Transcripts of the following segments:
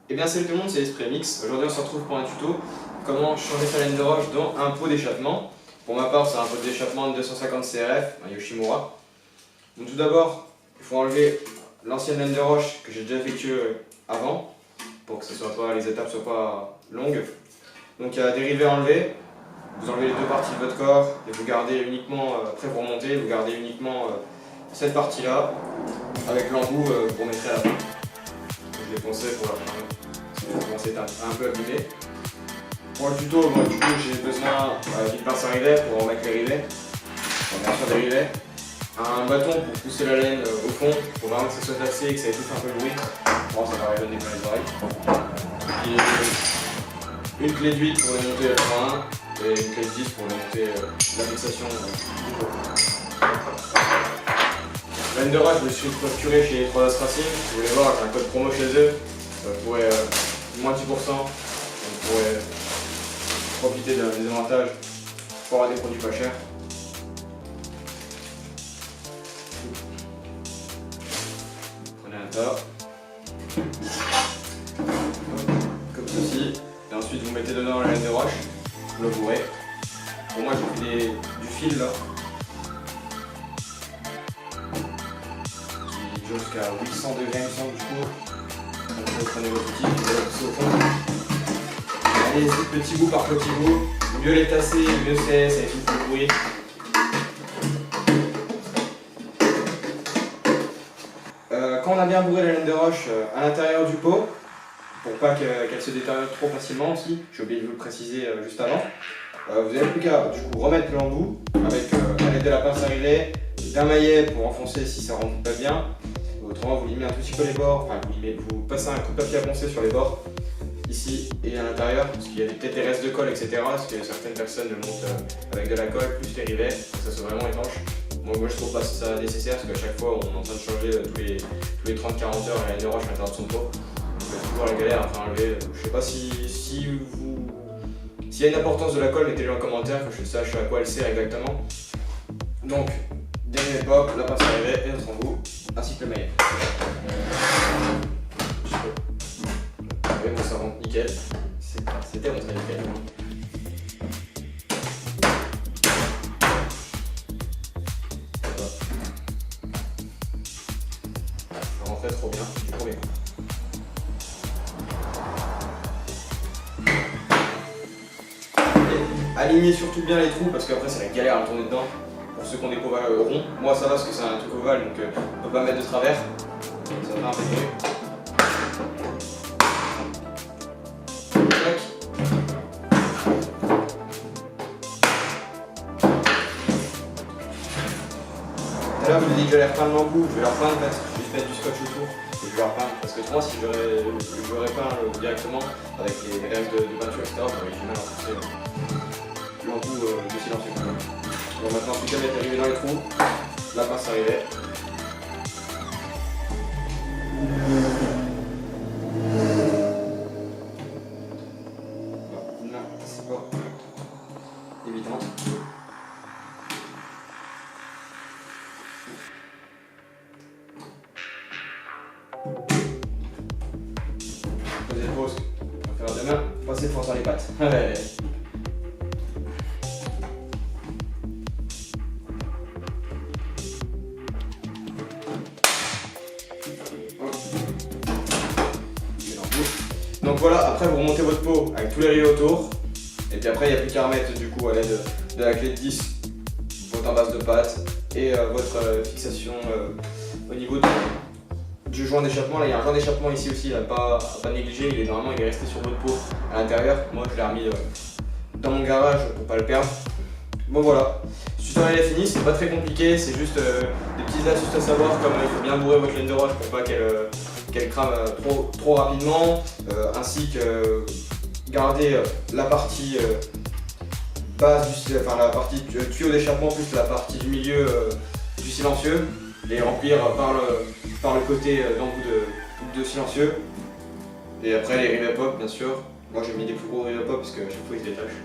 Eh bien salut tout le monde, c'est Esprit Mix. Aujourd'hui on se retrouve pour un tuto comment changer sa laine de roche dans un pot d'échappement. Pour ma part c'est un pot d'échappement de 250 CRF, un Yoshimura. Donc tout d'abord il faut enlever l'ancienne laine de roche que j'ai déjà effectuée avant pour que les étapes soient pas longues. Donc il y a des rivets à enlever, vous enlevez les deux parties de votre corps et vous gardez uniquement, après vous remontez, vous gardez uniquement cette partie là avec l'embout pour mettre à la fin. Je l'ai poncé pour la fin. Commencer à être un peu abîmé. Pour le tuto, du coup, j'ai besoin d'une pince à rivets pour remettre les rivets, bien sûr des rivets, un bâton pour pousser la laine au fond, pour vraiment que ça soit tassé et que ça étouffe un peu le bruit. Bon, ça va résonner dans les oreilles. Et une clé de 8 pour démonter le frein et une clé de 10 pour démonter la fixation du pot. Laine de roche, je me suis procuré chez 3S Racing. Si vous voulez voir, j'ai un code promo chez eux. Vous pourrez moins 10%, vous pourrez profiter des avantages pour avoir des produits pas chers. Prenez un tas, comme ceci, et ensuite vous mettez dedans la laine de roche, vous le bourrez. Pour moi j'ai fait du fil là, qui dure jusqu'à 800 degrés il me semble du coup. Donc vous prenez votre outil, vous allez pousser au fond. Allez-y petit bout par petit bout, mieux les tasser, mieux c'est, ça étouffe le bruit. Quand on a bien bourré la laine de roche à l'intérieur du pot, pour pas qu'elle se détériore trop facilement aussi, j'ai oublié de vous le préciser juste avant, vous n'avez plus qu'à du coup remettre l'embout avec à l'aide de la pince à rivets, d'un maillet pour enfoncer si ça ne rentre pas bien. Autrement, vous limez un tout petit peu les bords, enfin vous passez un coup de papier à poncer sur les bords, ici et à l'intérieur, parce qu'il y a peut-être des restes de colle, etc. Parce que certaines personnes le montent avec de la colle, plus les rivets, pour que ça soit vraiment étanche. Moi je trouve pas ça nécessaire, parce qu'à chaque fois on est en train de changer tous les 30-40 heures la laine de roche à l'intérieur de son pot. Donc c'est toujours la galère à faire enlever. Je sais pas s'il y a une importance de la colle, mettez-le en commentaire, que je sache à quoi elle sert exactement. Donc, dernier pas, la pince à rivets et notre embout, ainsi que le maillet. Oui, bon, ça rentre nickel. C'était rentré nickel. Voilà. Ça rentrait trop bien, du premier coup. Alignez surtout bien les trous parce qu'après c'est la galère à tourner dedans. Pour ceux qui ont des pots ronds, moi ça va parce que c'est un truc ovale donc on peut pas mettre de travers. Ça va intégrer. Et là vous me dites que je vais repeindre l'embout, je vais leur peindre en fait, je vais juste mettre du scotch autour et je vais leur peindre parce que moi si j'aurais peint directement avec les restes de peinture etc, j'aurais du mal à enfoncer l'embout de silencieux. Bon maintenant plus qu'à mettre les rivets dans les trous, la pince à rivets. Non, c'est pas évident. Posez le pause, on va faire demain, passez fort dans les pattes. Donc voilà, après vous remontez votre pot avec tous les rivets autour. Et puis après il n'y a plus qu'à remettre du coup à l'aide de la clé de 10 votre embase de pâte et votre fixation au niveau du joint d'échappement. Là il y a un joint d'échappement ici aussi, à pas négliger, normalement il est resté sur votre pot à l'intérieur. Moi je l'ai remis dans mon garage pour pas le perdre. Bon voilà, ce tutoriel est fini, c'est pas très compliqué, c'est juste des petites astuces à savoir comme il faut bien bourrer votre laine de roche pour pas qu'elle crame trop rapidement, ainsi que garder la partie basse, enfin la partie tuyau d'échappement plus la partie du milieu du silencieux, et remplir par le côté d'embout de silencieux. Et après les rivets pop bien sûr, moi j'ai mis des plus gros rivets pop parce qu'à chaque fois ils se détachent,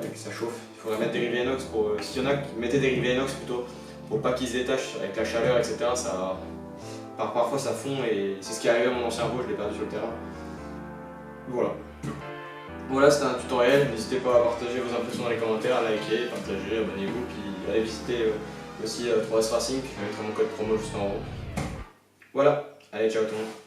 avec ça chauffe. Il faudrait mettre des rivets inox pour, s'il y en a, mettez des rivets inox plutôt, pour pas qu'ils se détachent avec la chaleur etc. Parfois ça fond et c'est ce qui est arrivé à mon ancien pot, je l'ai perdu sur le terrain. Voilà. Voilà, c'était un tutoriel. N'hésitez pas à partager vos impressions dans les commentaires, à liker, partager, abonnez-vous, puis allez visiter aussi 3S Racing. Je vais mettre mon code promo juste en haut. Voilà, allez, ciao tout le monde.